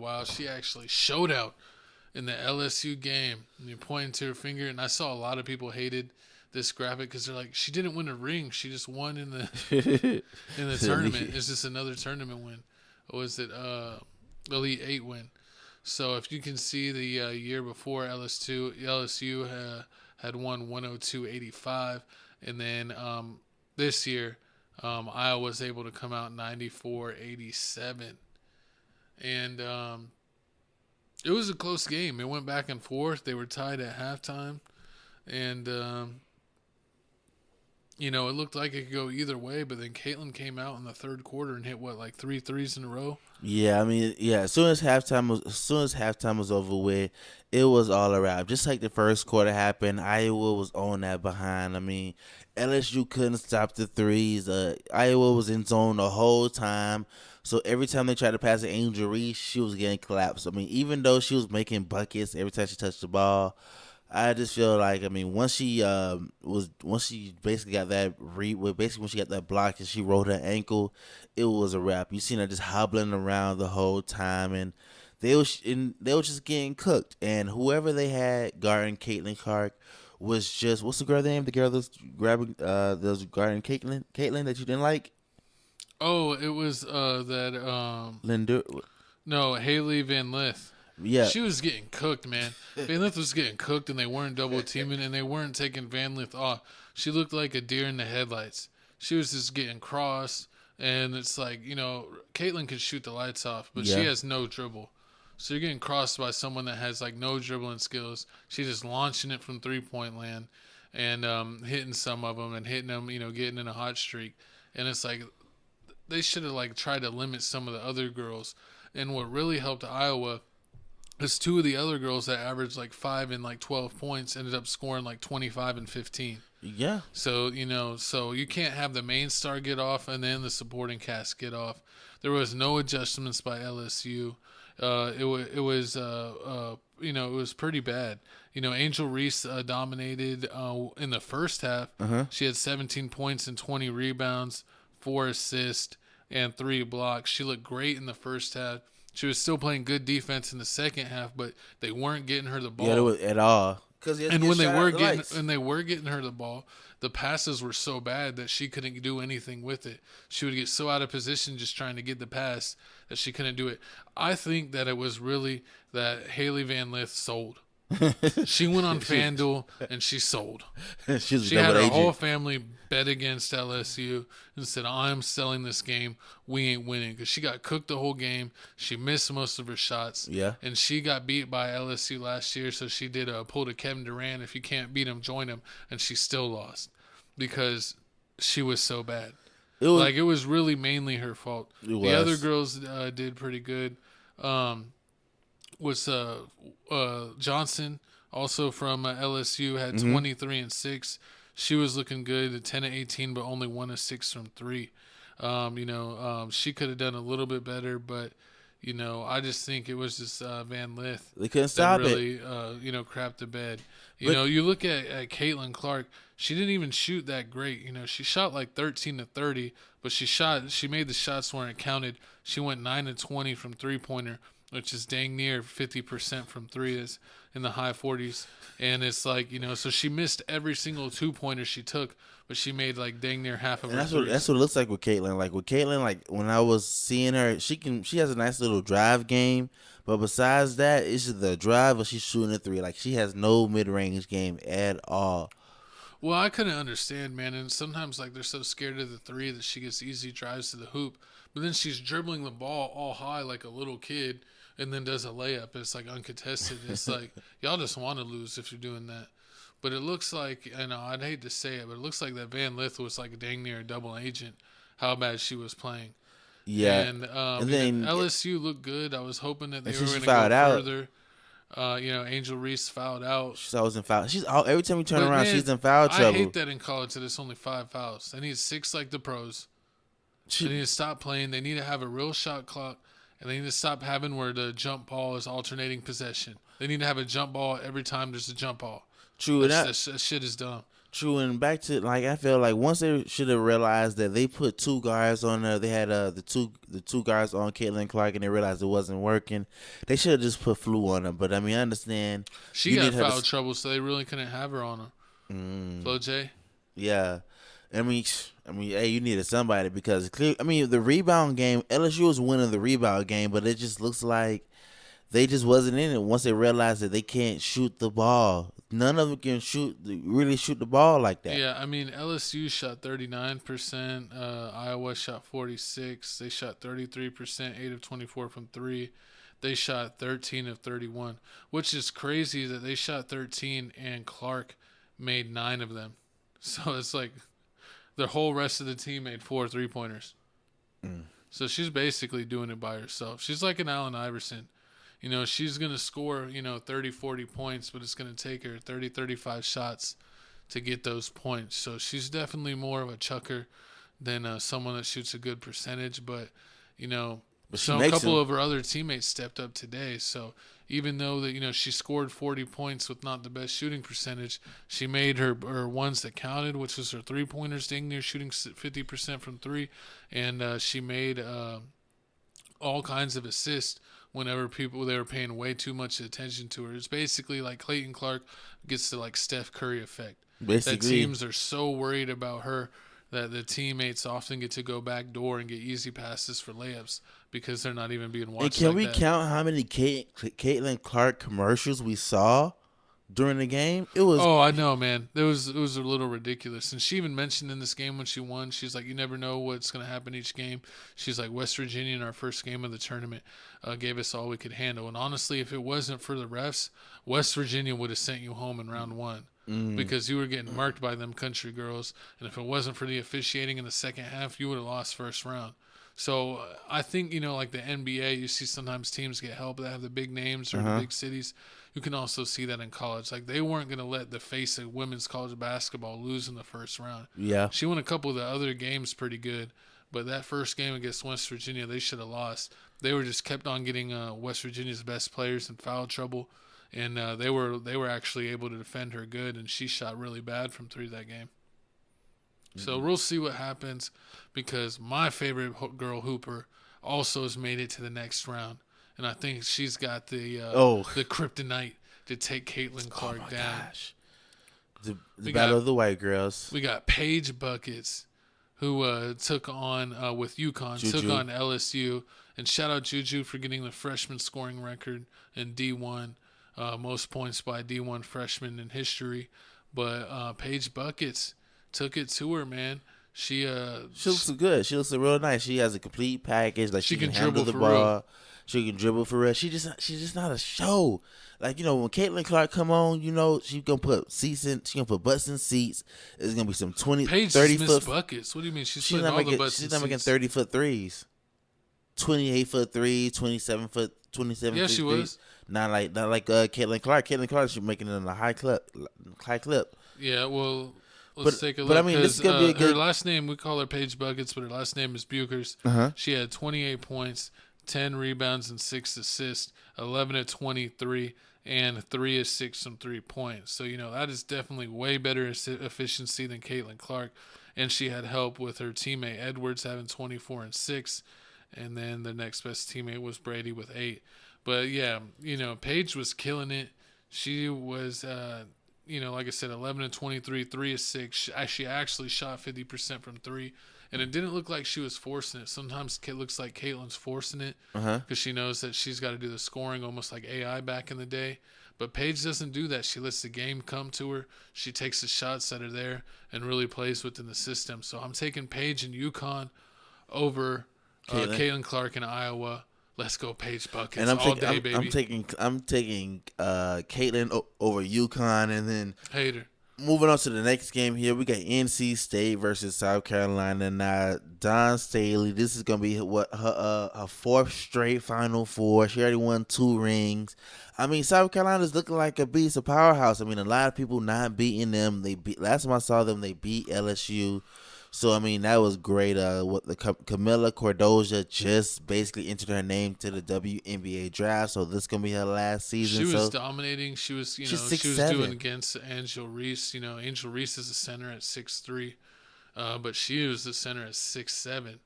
while, she actually showed out in the LSU game. And you're pointing to her finger, and I saw a lot of people hated this graphic because they're like, she didn't win a ring. She just won in the tournament. It's just another tournament win. Or was it Elite 8 win? So if you can see the year before, LSU had won 102-85, and then this year Iowa was able to come out 94-87, and it was a close game. It went back and forth. They were tied at halftime, and it looked like it could go either way. But then Caitlin came out in the third quarter and hit like 3 threes in a row. Yeah, I mean, as soon as halftime was over with, it was all around. Just like the first quarter happened, Iowa was on that behind. I mean, LSU couldn't stop the threes. Iowa was in zone the whole time. So every time they tried to pass to Angel Reese, she was getting collapsed. I mean, even though she was making buckets every time she touched the ball, I just feel like, I mean, once she basically got that when she got that block and she rolled her ankle, it was a wrap. You seen her just hobbling around the whole time, and they were just getting cooked. And whoever they had guarding Caitlin Clark was just, what's the girl name? The girl that's guarding Caitlin that you didn't like? Oh, it was that Linda. No, Haley Van Lith. Yeah. She was getting cooked, man. Van Lith was getting cooked, and they weren't double teaming, and they weren't taking Van Lith off. She looked like a deer in the headlights. She was just getting crossed, and it's like, Caitlin can shoot the lights off, but she has no dribble. So you're getting crossed by someone that has like no dribbling skills. She's just launching it from 3-point land and hitting some of them and hitting them, getting in a hot streak. And it's like they should have like tried to limit some of the other girls. And what really helped Iowa is 2 of the other girls that averaged like 5 and like 12 points ended up scoring like 25 and 15. Yeah. So, so you can't have the main star get off and then the supporting cast get off. There was no adjustments by LSU. It was pretty bad. Angel Reese dominated in the first half. She had 17 points and 20 rebounds, 4 assists, and 3 blocks. She looked great in the first half. She was still playing good defense in the second half, but they weren't getting her the ball. Yeah, at all. And when they were getting her the ball, the passes were so bad that she couldn't do anything with it. She would get so out of position just trying to get the pass that she couldn't do it. I think that it was really that Haley Van Lith sold. She went on FanDuel and she sold. She had her whole family bet against LSU and said, I'm selling this game. We ain't winning. Because she got cooked the whole game. She missed most of her shots. Yeah. And she got beat by LSU last year. So she did a pull to Kevin Durant. If you can't beat him, join him. And she still lost because she was so bad. It was really mainly her fault. The other girls did pretty good. Was Johnson, also from LSU, had 23 and 6. She was looking good, 10 and 18, but only 1 of 6 from 3. She could have done a little bit better, but I just think it was just Van Lith. They couldn't stop really, crapped the bed. You look at Caitlin Clark. She didn't even shoot that great. She shot like 13 to 30, but she made the shots where it counted. She went 9 to 20 from 3-pointer, which is dang near 50% from 3, is in the high 40s. And it's like, so she missed every single 2-pointer she took, but she made like dang near half of her threes. That's what it looks like with Caitlin. Like with Caitlin, like when I was seeing her, she has a nice little drive game, but besides that, it's just the drive or she's shooting a 3. Like she has no mid-range game at all. Well, I couldn't understand, man. And sometimes like they're so scared of the 3 that she gets easy drives to the hoop, but then she's dribbling the ball all high like a little kid. And then does a layup. It's like uncontested. It's like, y'all just want to lose if you're doing that. But it looks like, I'd hate to say it, but it looks like that Van Lith was like a dang near a double agent, how bad she was playing. Yeah. And then LSU looked good. I was hoping that they were going to go further. Angel Reese fouled out. She's always in foul. Every time you turn around, she's in foul trouble. I hate that in college that it's only 5 fouls. They need 6 like the pros. They need to stop playing. They need to have a real shot clock. And they need to stop having where the jump ball is alternating possession. They need to have a jump ball every time there's a jump ball. True. That shit is dumb. True, and back to like I feel like once they should have realized that they put two guards on there, they had the two guards on Caitlin Clark, and they realized it wasn't working. They should have just put Flu on her. But I mean, I understand. She got foul trouble, so they really couldn't have her on her. Flo J. Yeah, I mean, hey, you needed somebody because the rebound game, LSU was winning the rebound game, but it just looks like they just wasn't in it once they realized that they can't shoot the ball. None of them can really shoot the ball like that. Yeah, I mean, LSU shot 39%. Iowa shot 46%. They shot 33%, 8 of 24 from 3. They shot 13 of 31, which is crazy that they shot 13 and Clark made 9 of them. So it's like the whole rest of the team made 4 3-pointers. So she's basically doing it by herself. She's like an Allen Iverson. You know, she's going to score, 30, 40 points, but it's going to take her 30, 35 shots to get those points. So she's definitely more of a chucker than someone that shoots a good percentage. But, so a couple of her other teammates stepped up today. So even though that, she scored 40 points with not the best shooting percentage, she made her ones that counted, which was her 3-pointers, dang near shooting 50% from 3. And she made all kinds of assists whenever they were paying way too much attention to her. It's basically like Clayton Clark gets the like Steph Curry effect. Basically. That teams are so worried about her that the teammates often get to go back door and get easy passes for layups because they're not even being watched. And can we count how many Caitlin Clark commercials we saw during the game? It was. Oh, I know, man. It was a little ridiculous. And she even mentioned in this game when she won, she's like, you never know what's going to happen each game. She's like, West Virginia in our first game of the tournament gave us all we could handle. And honestly, if it wasn't for the refs, West Virginia would have sent you home in round 1 because you were getting marked by them country girls. And if it wasn't for the officiating in the second half, you would have lost first round. So I think, like the NBA, you see sometimes teams get help that have the big names or the big cities. You can also see that in college. Like, they weren't going to let the face of women's college basketball lose in the first round. Yeah. She won a couple of the other games pretty good, but that first game against West Virginia, they should have lost. They were just kept on getting West Virginia's best players in foul trouble, and they were actually able to defend her good, and she shot really bad from 3 that game. So we'll see what happens because my favorite girl hooper also has made it to the next round. And I think she's got the kryptonite to take Caitlin Clark down. Gosh. The battle of the white girls. We got Paige Bueckers, who took on with UConn, took on LSU. And shout out Juju for getting the freshman scoring record in D1, most points by D1 freshman in history. But Paige Bueckers took it to her, man. She looks good. She looks real nice. She has a complete package. Like she can handle the ball. Real. She can dribble for real. She's just not a show. Like, when Caitlin Clark come on, she's gonna put seats in. She's gonna put butts in seats. It's gonna be some 20, Paige 30 foot buckets. What do you mean? She's putting all the butts in She's not making 30-foot threes. 28-foot threes, 27-foot, 27. Yeah, she was. Not like Caitlin Clark. Caitlin Clark, she's making it in a high clip. Yeah, well. Let's take a look. But I mean, this is gonna be a good. Her last name, we call her Paige Bueckers, but her last name is Bueckers. She had 28 points, 10 rebounds, and 6 assists, 11 of 23, and 3 of 6 from 3 points. So that is definitely way better efficiency than Caitlin Clark. And she had help with her teammate Edwards having 24 and 6, and then the next best teammate was Brady with 8. But yeah, Paige was killing it. She was. Like I said, 11 and 23, 3 of 6. She actually shot 50% from 3, and it didn't look like she was forcing it. Sometimes it looks like Caitlin's forcing it because she knows that she's got to do the scoring almost like AI back in the day. But Paige doesn't do that. She lets the game come to her. She takes the shots that are there and really plays within the system. So I'm taking Paige and UConn over Caitlin Clark in Iowa. Let's go, Paige Bueckers. And baby. I'm taking Caitlin over UConn, and then Hater. Moving on to the next game here, we got NC State versus South Carolina. Now, Dawn Staley, this is gonna be her fourth straight Final Four. She already won 2 rings. I mean, South Carolina's looking like a beast, a powerhouse. I mean, a lot of people not beating them. Last time I saw them, they beat LSU. So I mean, that was great. What the Camila Cordoza just basically entered her name to the WNBA draft. So this gonna be her last season. She was So dominating. She was, she's she was doing 6'7". against Angel Reese. Angel Reese is a center at 6'3", but she was the center at 6'7".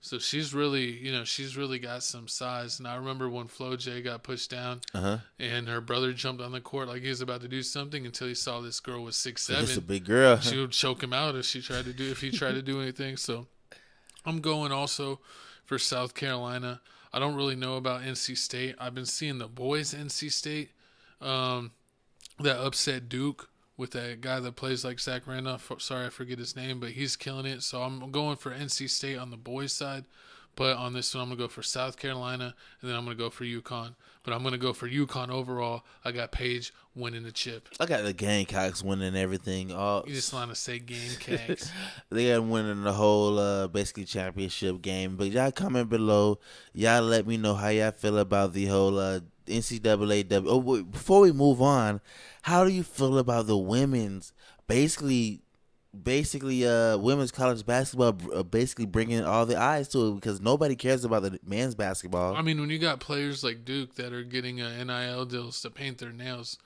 So she's really, she's really got some size. And I remember when Flo J got pushed down, and her brother jumped on the court like he was about to do something until he saw this girl was 6'7". It's a big girl. She would choke him out if he tried to do anything. So I'm going also for South Carolina. I don't really know about NC State. I've been seeing the boys NC State that upset Duke with that guy that plays like Zach Randolph. Sorry, I forget his name, but he's killing it. So I'm going for NC State on the boys' side. But on this one, I'm going to go for South Carolina, and then I'm going to go for UConn. But I'm going to go for UConn overall. I got Paige winning the chip. I got the Gamecocks winning everything. You just want to say Gamecocks. They got winning the whole basically championship game. But y'all comment below. Y'all let me know how y'all feel about the whole NCAA. Oh, wait, before we move on, how do you feel about the women's basically women's college basketball basically bringing all the eyes to it because nobody cares about the men's basketball? I mean, when you got players like Duke that are getting NIL deals to paint their nails,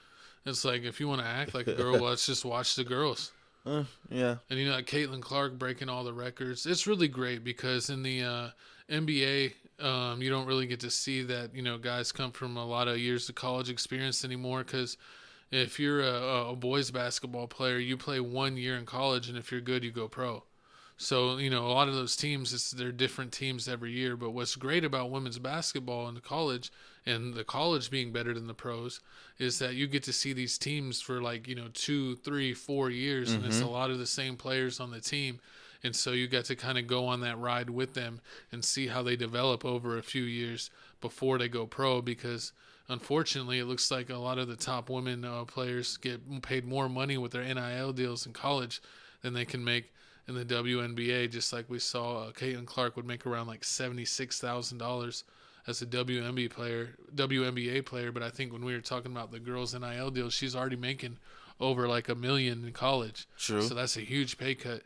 it's like if you want to act like a girl, well, let's just watch the girls. Yeah. And like Caitlin Clark breaking all the records. It's really great because in the NBA, you don't really get to see that, guys come from a lot of years of college experience anymore because if you're a boys basketball player, you play 1 year in college, and if you're good, you go pro. So, a lot of those teams, they're different teams every year. But what's great about women's basketball in the college, and the college being better than the pros, is that you get to see these teams for 2, 3, 4 years, and it's a lot of the same players on the team. And so you got to kind of go on that ride with them and see how they develop over a few years before they go pro because – unfortunately, it looks like a lot of the top women players get paid more money with their NIL deals in college than they can make in the WNBA. Just like we saw, Caitlin Clark would make around like $76,000 as a WNBA player. But I think when we were talking about the girls' NIL deals, she's already making over like $1 million in college. True. So that's a huge pay cut.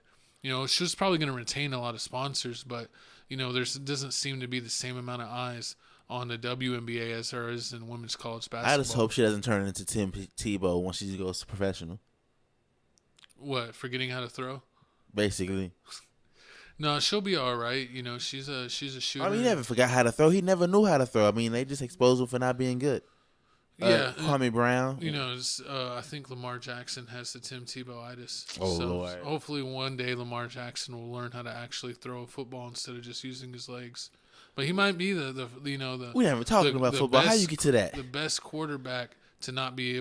She's probably going to retain a lot of sponsors, but there doesn't seem to be the same amount of eyes on the WNBA as there is in women's college basketball. I just hope she doesn't turn into Tim Tebow once she goes to professional. What, forgetting how to throw? Basically. No, she'll be all right. She's a shooter. I mean, he never forgot how to throw. He never knew how to throw. I mean, they just exposed him for not being good. Yeah. Kwame Brown. I think Lamar Jackson has the Tim Tebow-itis. Oh, so Lord. Hopefully one day Lamar Jackson will learn how to actually throw a football instead of just using his legs. But he might be the we haven't talked about football. Best, how you get to that? The best quarterback to not be